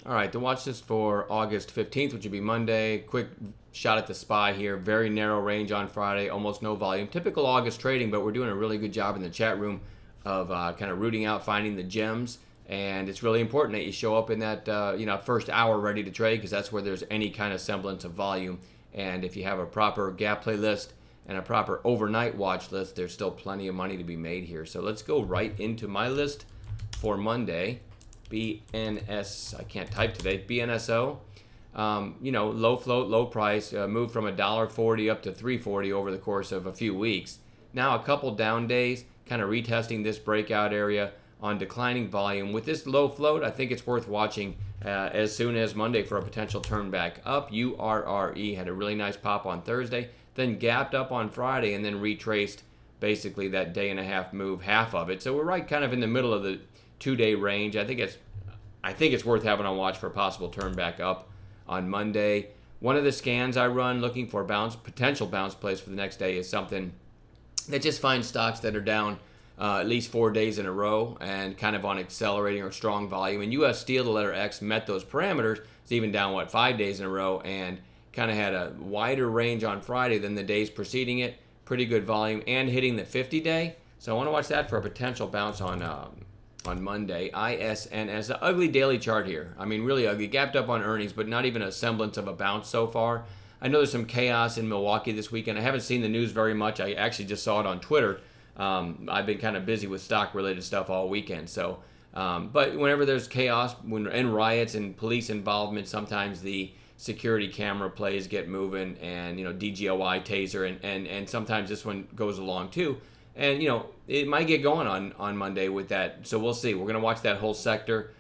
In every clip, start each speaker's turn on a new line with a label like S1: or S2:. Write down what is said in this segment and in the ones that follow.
S1: All right, to watch this for August 15th, which would be Monday. Quick shot at the SPY here. Very narrow range on Friday, almost no volume. Typical August trading, but we're doing a really good job in the chat room of kind of rooting out, finding the gems. And it's really important that you show up in that first hour ready to trade, because that's where there's any kind of semblance of volume. And if you have a proper gap play list and a proper overnight watch list, there's still plenty of money to be made here. So let's go right into my list for Monday. BNS, I can't type today, BNSO. Low float, low price, moved from $1.40 up to $3.40 over the course of a few weeks. Now a couple down days, kind of retesting this breakout area on declining volume. With this low float, I think it's worth watching as soon as Monday for a potential turn back up. URRE had a really nice pop on Thursday, then gapped up on Friday and then retraced basically that day and a half move, half of it. So we're right kind of in the middle of the 2-day range. I think it's worth having on watch for a possible turn back up on Monday. One of the scans I run looking for potential bounce plays for the next day is something that just finds stocks that are down at least 4 days in a row and kind of on accelerating or strong volume. And US Steel, the letter X, met those parameters. It's even down, 5 days in a row, and kind of had a wider range on Friday than the days preceding it. Pretty good volume and hitting the 50-day. So I want to watch that for a potential bounce on Monday. ISNS, an ugly daily chart here. I mean, really ugly. Gapped up on earnings, but not even a semblance of a bounce so far. I know there's some chaos in Milwaukee this weekend. I haven't seen the news very much. I actually just saw it on Twitter. I've been kind of busy with stock-related stuff all weekend. So, but whenever there's chaos and riots and police involvement, sometimes the security camera plays get moving, and DGOI taser, and sometimes this one goes along too. And it might get going on Monday with that. So we'll see. We're going to watch that whole sector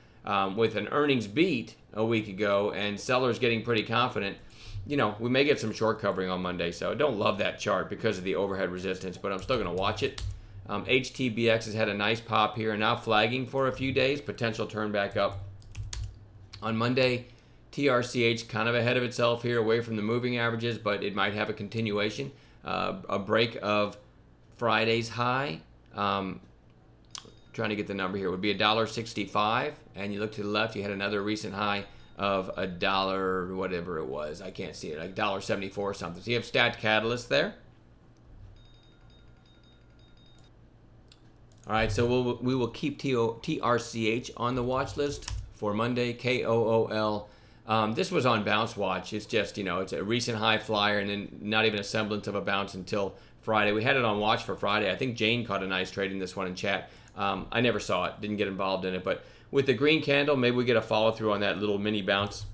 S1: with an earnings beat a week ago and sellers getting pretty confident. We may get some short covering on Monday. So I don't love that chart because of the overhead resistance, but I'm still going to watch it. HTBX has had a nice pop here and now flagging for a few days. Potential turn back up on Monday. TRCH kind of ahead of itself here, away from the moving averages, but it might have a continuation. A break of Friday's high, trying to get the number here, would be $1.65, and you look to the left, you had another recent high of $1, whatever it was, I can't see it, like $1.74 or something. So you have Stat Catalyst there. All right, so we will keep TRCH on the watch list for Monday. KOOL. This was on bounce watch. It's just, it's a recent high flyer and then not even a semblance of a bounce until Friday. We had it on watch for Friday. I think Jane caught a nice trade in this one in chat. I never saw it, didn't get involved in it, but with the green candle, maybe we get a follow through on that little mini bounce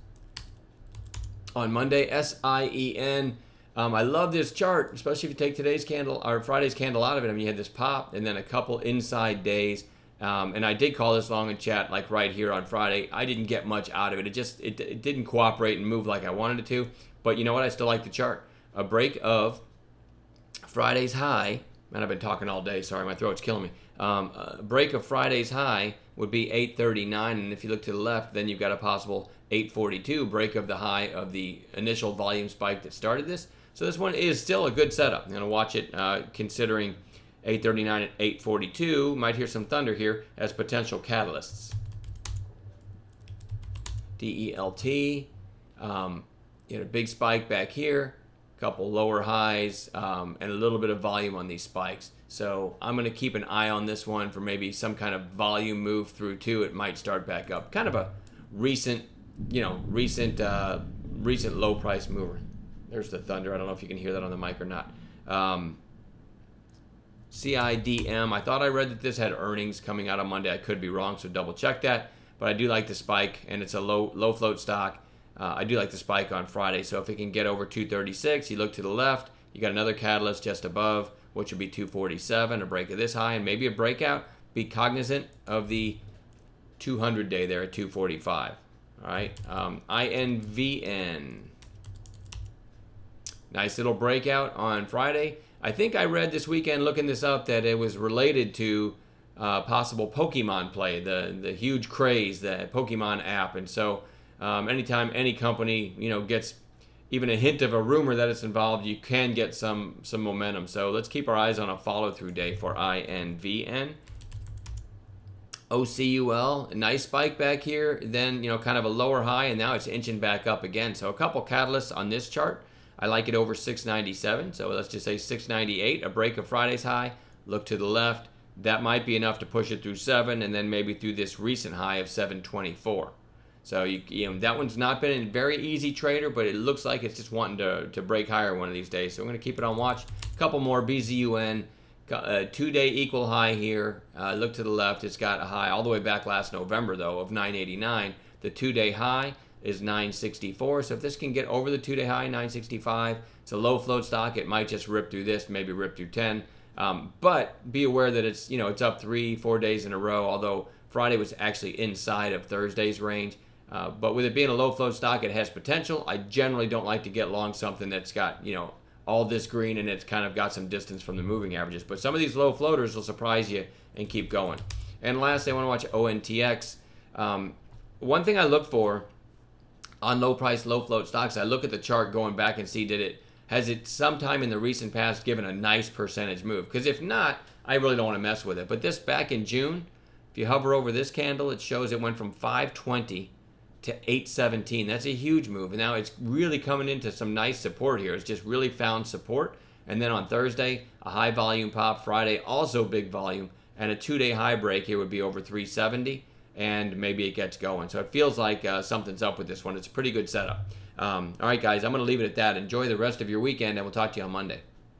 S1: on Monday. SIEN. I love this chart, especially if you take today's candle or Friday's candle out of it. I mean, you had this pop and then a couple inside days. And I did call this long in chat, like right here on Friday. I didn't get much out of it. It didn't cooperate and move like I wanted it to. But you know what? I still like the chart. A break of Friday's high. Man, I've been talking all day. Sorry, my throat's killing me. A break of Friday's high would be 839. And if you look to the left, then you've got a possible 842 break of the high of the initial volume spike that started this. So this one is still a good setup. I'm going to watch it considering 839 and 842. Might hear some thunder here as potential catalysts. DELT. Big spike back here. Couple lower highs and a little bit of volume on these spikes. So I'm going to keep an eye on this one for maybe some kind of volume move through too. It might start back up. Kind of a recent low price mover. There's the thunder. I don't know if you can hear that on the mic or not. CIDM. I thought I read that this had earnings coming out on Monday. I could be wrong, so double check that. But I do like the spike, and it's a low float stock. I do like the spike on Friday. So if it can get over 236, you look to the left, you got another catalyst just above, which would be 247, a break of this high, and maybe a breakout. Be cognizant of the 200-day there at 245. All right, INVN. Nice little breakout on Friday. I think I read this weekend, looking this up, that it was related to possible Pokemon play, the huge craze, the Pokemon app. And so anytime any company gets even a hint of a rumor that it's involved, you can get some momentum. So let's keep our eyes on a follow-through day for INVN. OCUL, a nice spike back here, then kind of a lower high, and now it's inching back up again. So a couple catalysts on this chart. I like it over 697, so let's just say 698, a break of Friday's high. Look to the left. That might be enough to push it through 7, and then maybe through this recent high of 724. So that one's not been a very easy trader, but it looks like it's just wanting to break higher one of these days. So I'm going to keep it on watch. A couple more BZUN. A 2-day equal high here. Look to the left. It's got a high all the way back last November, though, of 989. The 2-day high is 964. So if this can get over the 2-day high, 965, it's a low float stock. It might just rip through this, maybe rip through 10. But be aware that it's up 3-4 days in a row, although Friday was actually inside of Thursday's range. But with it being a low float stock, it has potential. I generally don't like to get long something that's got, all this green and it's kind of got some distance from the moving averages. But some of these low floaters will surprise you and keep going. And lastly, I want to watch ONTX. One thing I look for on low price, low float stocks, I look at the chart going back and see has it sometime in the recent past given a nice percentage move? Because if not, I really don't want to mess with it. But this back in June, if you hover over this candle, it shows it went from 520 to 817. That's a huge move. And now it's really coming into some nice support here. It's just really found support. And then on Thursday, a high volume pop. Friday, also big volume. And a 2-day high break here would be over 370. And maybe it gets going. So it feels like something's up with this one. It's a pretty good setup. All right, guys, I'm going to leave it at that. Enjoy the rest of your weekend, and we'll talk to you on Monday.